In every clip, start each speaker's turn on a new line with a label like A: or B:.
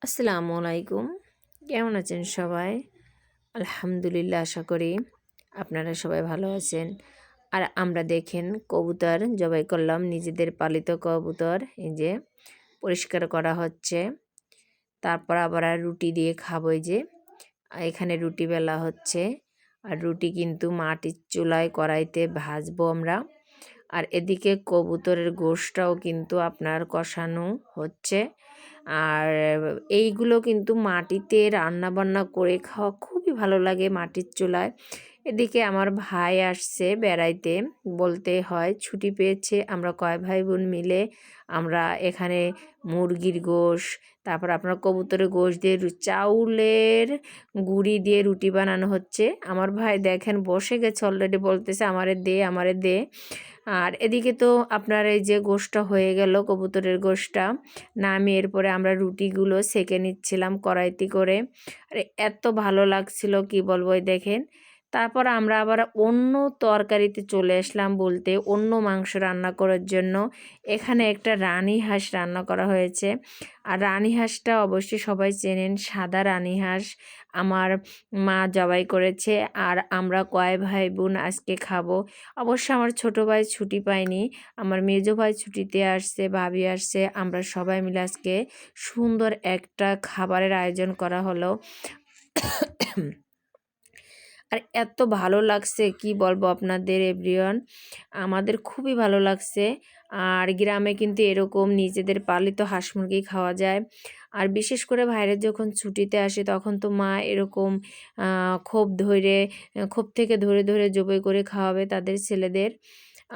A: আসসালামু আলাইকুম। কেমন আছেন সবাই? আলহামদুলিল্লাহ, আশা করি আপনারা সবাই ভালো আছেন। আর আমরা দেখেন কবুতর জবাই করলাম, নিজেদের পালিত কবুতর। এই যে পরিষ্কার করা হচ্ছে, তারপর আবার আর রুটি দিয়ে খাবো। এই যে এখানে রুটি বেলা হচ্ছে, আর রুটি কিন্তু মাটির চুলায় কড়াইতে ভাজবো আমরা। আর এদিকে কবুতরের গোশটাও কিন্তু আপনার কষানো হচ্ছে। আর এইগুলো কিন্তু মাটিতে রান্না বান্না করে খাওয়া খুবই ভালো লাগে মাটির চুলায়। এদিকে আমার ভাই আসছে বেড়াইতে, বলতে হয় ছুটি পেয়েছে। আমরা কয় ভাই বোন মিলে আমরা এখানে মুরগির গোশ, তারপর আপনার কবুতরের গোশ দিয়ে চাউলের গুঁড়ি দিয়ে রুটি বানানো হচ্ছে। আমার ভাই দেখেন বসে গেছে অলরেডি, বলতেছে আমারে দে আমারে দে। আর এদিকে তো আপনার এই যে গোশটা হয়ে গেল, কবুতরের গোশটা নামিয়ে এরপরে আমরা রুটিগুলো সেঁকে নিচ্ছিলাম কড়াইতে করে। আর এত ভালো লাগছিল কি বলবো, এই দেখেন। তারপর আমরা আবার অন্য তরকারিতে চলে আসলাম, বলতে অন্য মাংস রান্না করার জন্য। এখানে একটা রানী হাঁস রান্না করা হয়েছে। আর রানী হাঁসটা অবশ্যই সবাই চেনেন, সাদা রানী হাঁস আমার মা জবাই করেছে। আর আমরা কয় ভাই বোন আজকে খাবো। অবশ্য আমার ছোট ভাই ছুটি পায়নি, আমার মেজো ভাই ছুটিতে আসছে, ভাবি আসছে। আমরা সবাই মিলে আজকে সুন্দর একটা খাবারের আয়োজন করা হলো। আর এত ভালো লাগছে কি বলবো আপনাদের এভরিওয়ান, আমাদের খুবই ভালো লাগছে। আর গ্রামে কিন্তু এরকম নিজেদের পালিত হাঁস মুরগি খাওয়া যায়। আর বিশেষ করে ভাইরা যখন ছুটিতে আসে তখন তো মা এরকম খোপ থেকে ধরে ধরে জবাই করে খাওয়াবে তাদের ছেলেদের।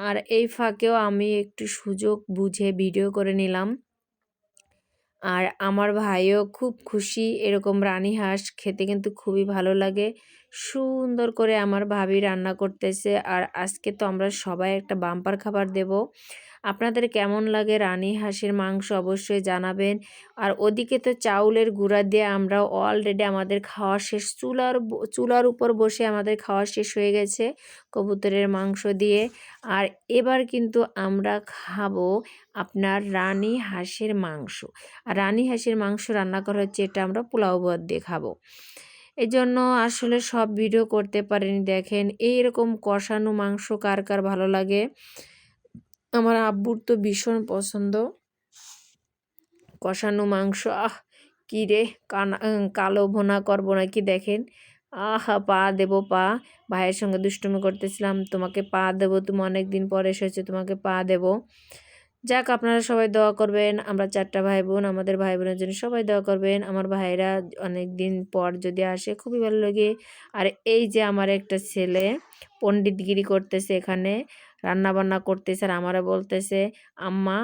A: আর এই ফাঁকেও আমি একটু সুযোগ বুঝে ভিডিও করে নিলাম। আর আমার ভাইও খুব খুশি, এরকম রানী হাঁস খেতে কিন্তু খুবই ভালো লাগে। সুন্দর করে আমার ভাবি রান্না করতেছে। আর আজকে তো আমরা সবাই একটা বাম্পার খাবার দেব। আপনাদের কেমন লাগে রানী হাঁসের মাংস অবশ্যই জানাবেন। আর ওদিকে তো চাউলের গুঁড়া দিয়ে আমরা অলরেডি আমাদের খাওয়া শেষ, চুলার উপর বসে আমাদের খাওয়া শেষ হয়ে গেছে কবুতরের মাংস দিয়ে। আর এবার কিন্তু আমরা খাবো আপনার রানী হাঁসের মাংস। আর রানী হাঁসের মাংস রান্না করা হচ্ছে, এটা আমরা পোলাও ভাত দিয়ে খাবো। এই জন্য আসলে সব ভিডিও করতে পারিনি। দেখেন এইরকম কষানো মাংস কার কার ভালো লাগে। আমার আব্বুর তো ভীষণ পছন্দ কষানো মাংস। কি রে, কালো ভোনা করবো নাকি? দেখেন, পা দেবো পা। ভাইয়ের সঙ্গে দুষ্টুমি করতেছিলাম, তোমাকে পা দেবো, তুমি অনেক দিন পরে এসেছো, তোমাকে পা দেবো। যাক, আপনারা সবাই দোয়া করবেন। আমরা 4টা ভাই বোন, আমাদের ভাই বোনের জন্য সবাই দোয়া করবেন। আমার ভাইরা অনেক দিন পর যদি আসে খুবই ভালো লাগে। আর এই যে আমার একটা ছেলে পণ্ডিতগিরি করতেছে, এখানে রান্না বান্না করতেছে। আর আমারও বলতেছে আম্মা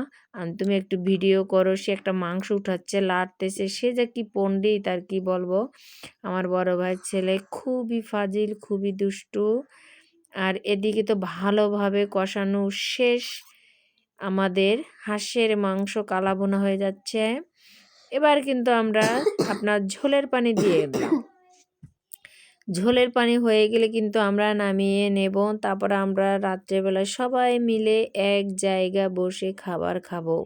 A: তুমি একটু ভিডিও করো। সে একটা মাংস উঠাচ্ছে, লাড়তেছে, সে যে কি পণ্ডিত আর কি বলবো। আমার বড় ভাইয়ের ছেলে খুবই ফাজিল, খুবই দুষ্টু। আর এদিকে তো ভালোভাবে কষানো শেষ, আমাদের হাঁসের মাংস কালা ভুনা হয়ে যাচ্ছে। এবার কিন্তু আমরা আপনার ঝোলের পানি দিয়ে দিলাম। ঝোলের পানি হয়ে গেলে কিন্তু আমরা নামিয়ে নেব। তারপর আমরা রাত্রেবেলায় সবাই মিলে এক জায়গা বসে খাবার খাবো।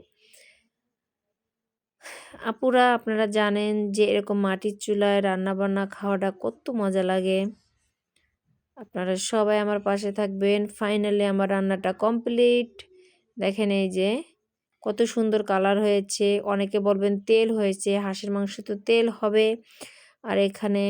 A: আপুরা, আপনারা জানেন যে এরকম মাটির চুলায় রান্না বান্না খাওয়াটা কত মজা লাগে। আপনারা সবাই আমার পাশে থাকবেন। ফাইনালি আমার রান্নাটা কমপ্লিট। দেখেন এই যে কত সুন্দর কালার হয়েছে। অনেকে বলবেন তেল হয়েছে, হাঁসের মাংস তো তেল হবে। আর এখানে